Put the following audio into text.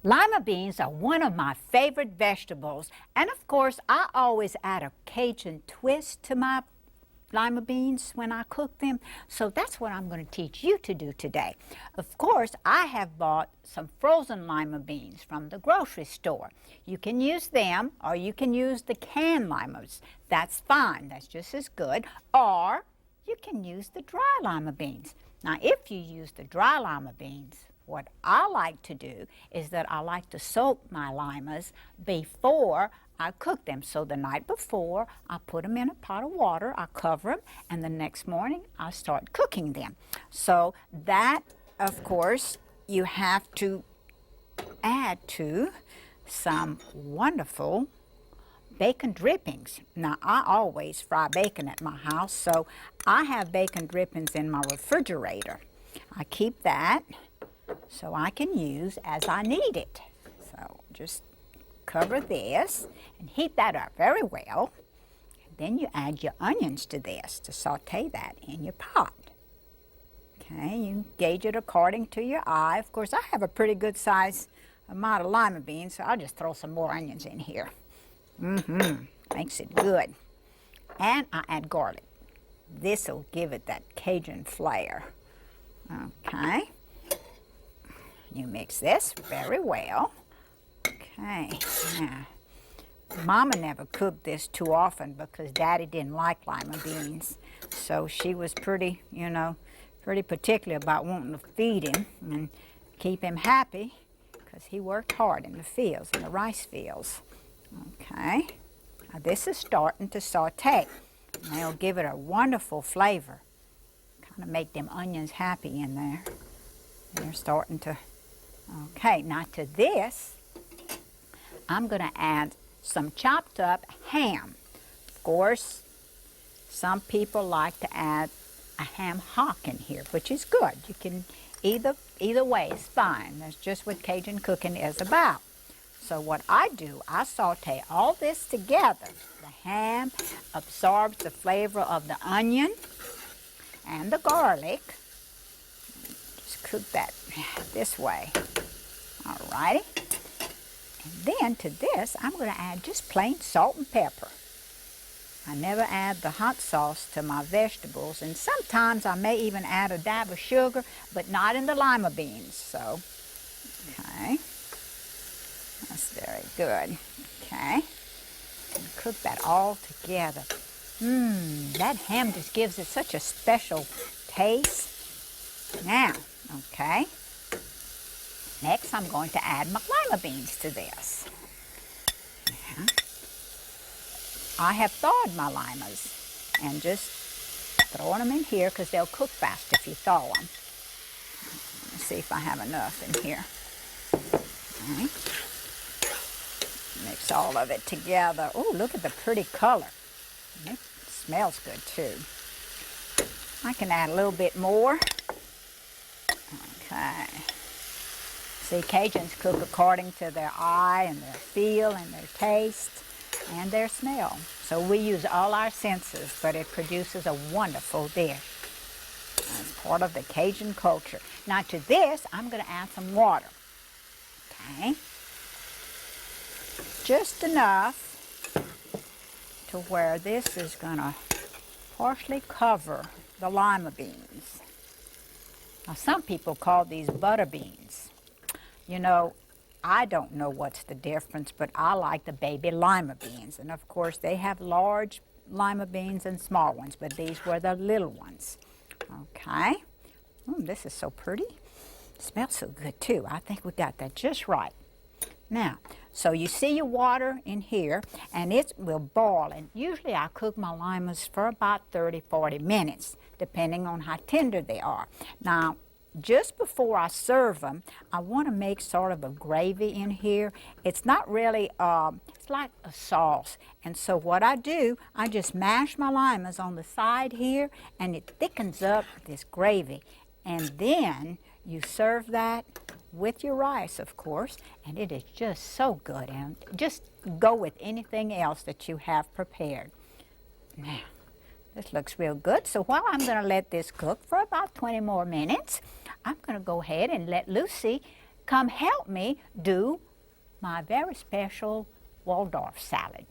Lima beans are one of my favorite vegetables, and of course I always add a Cajun twist to my lima beans when I cook them, so that's what I'm going to teach you to do today. Of course, I have bought some frozen lima beans from the grocery store. You can use them, or you can use the canned limas. That's fine, that's just as good, or you can use the dry lima beans. Now, if you use the dry lima beans, what I like to do is that I like to soak my limas before I cook them. So the night before, I put them in a pot of water, I cover them, and the next morning I start cooking them. So that, of course, you have to add to some wonderful bacon drippings. Now, I always fry bacon at my house, so I have bacon drippings in my refrigerator. I keep that so I can use as I need it. So just cover this and heat that up very well. And then you add your onions to this to saute that in your pot. Okay, you gauge it according to your eye. Of course, I have a pretty good size amount of lima beans, so I'll just throw some more onions in here. Makes it good. And I add garlic. This will give it that Cajun flair. Okay. You mix this very well. Okay, now, Mama never cooked this too often because Daddy didn't like lima beans. So she was pretty, pretty particular about wanting to feed him and keep him happy because he worked hard in the fields, in the rice fields. Okay, now this is starting to saute. And they'll give it a wonderful flavor. Kind of make them onions happy in there. They're starting to. Okay, now to this, I'm going to add some chopped up ham. Of course, some people like to add a ham hock in here, which is good. You can either way is fine. That's just what Cajun cooking is about. So what I do, I saute all this together. The ham absorbs the flavor of the onion and the garlic. Just cook that this way. Alrighty. And then to this, I'm going to add just plain salt and pepper. I never add the hot sauce to my vegetables, and sometimes I may even add a dab of sugar, but not in the lima beans. So, okay. That's very good. Okay. And cook that all together. That ham just gives it such a special taste. Now, okay. Next, I'm going to add my lima beans to this. Yeah. I have thawed my limas and just throwing them in here because they'll cook fast if you thaw them. Let's see if I have enough in here. Okay. Mix all of it together. Oh, look at the pretty color. It smells good too. I can add a little bit more. Okay. See, Cajuns cook according to their eye and their feel and their taste and their smell. So we use all our senses, but it produces a wonderful dish. It's part of the Cajun culture. Now to this, I'm going to add some water. Okay. Just enough to where this is going to partially cover the lima beans. Now some people call these butter beans. I don't know what's the difference, but I like the baby lima beans. And of course, they have large lima beans and small ones, but these were the little ones. Okay. This is so pretty. Smells so good, too. I think we got that just right. Now, so you see your water in here, and it will boil. And usually I cook my limas for about 30-40 minutes, depending on how tender they are. Now, just before I serve them, I want to make sort of a gravy in here. It's not really, it's like a sauce. And so what I do, I just mash my limas on the side here, and it thickens up this gravy. And then you serve that with your rice, of course, and it is just so good. And just go with anything else that you have prepared. Now, this looks real good. So while I'm going to let this cook for about 20 more minutes, I'm going to go ahead and let Lucy come help me do my very special Waldorf salad.